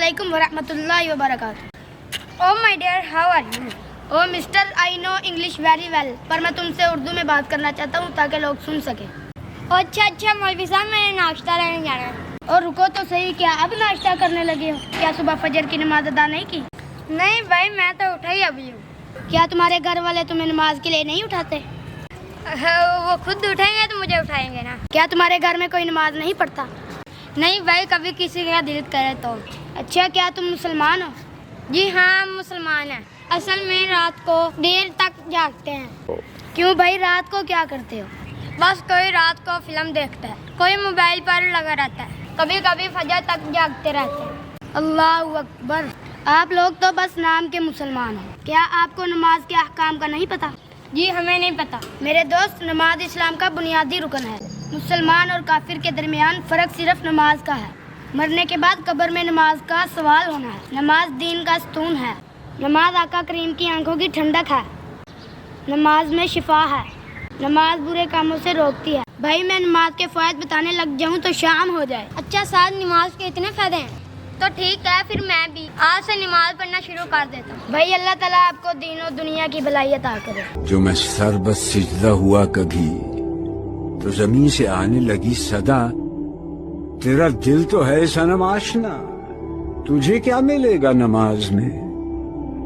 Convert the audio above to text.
Assalamualaikum warahmatullahi wabarakatuh. Oh my dear, how are you? Oh mister, I know English very well. पर मैं तुमसे उर्दू में बात करना चाहता हूँ ताकि लोग सुन सके. अच्छा मौलवी साहब, मैंने नाश्ता लेने जाना है. और रुको तो सही, क्या अब नाश्ता करने लगे हो? क्या सुबह फजर की नमाज अदा नहीं की? नहीं भाई, मैं तो उठा ही अभी हूँ. क्या तुम्हारे घर वाले तुम्हें नमाज के लिए नहीं उठाते? वो खुद उठाएंगे तो मुझे उठाएंगे ना. क्या तुम्हारे घर में कोई नमाज नहीं पढ़ता? नहीं भाई, कभी किसी का दिल करे तो. अच्छा, क्या तुम मुसलमान हो? जी हाँ, हम मुसलमान हैं. असल में रात को देर तक जागते हैं. क्यों भाई, रात को क्या करते हो? बस कोई रात को फिल्म देखता है, कोई मोबाइल पर लगा रहता है, कभी कभी फजर तक जागते रहते हैं. अल्लाह अकबर. आप लोग तो बस नाम के मुसलमान हो. क्या आपको नमाज के अहकाम का नहीं पता? जी हमें नहीं पता. मेरे दोस्त, नमाज इस्लाम का बुनियादी रुकन है. मुसलमान और काफिर के दरमियान फर्क सिर्फ नमाज का है. मरने के बाद कब्र में नमाज का सवाल होना है. नमाज दीन का स्तून है. नमाज आका करीम की आंखों की ठंडक है. नमाज में शिफा है. नमाज बुरे कामों से रोकती है. भाई मैं नमाज के फ़ायदे बताने लग जाऊं तो शाम हो जाए. अच्छा साहब, नमाज के इतने फायदे हैं? तो ठीक है, फिर मैं भी आज से नमाज पढ़ना शुरू कर देता हूँ. भाई अल्लाह ताला आपको दीन और दुनिया की भलाई अता करे. जो मैं सर बस सिजदा हुआ कभी तो जमीन से आने लगी सदा. तेरा दिल तो है सनम आशना, तुझे क्या मिलेगा नमाज में?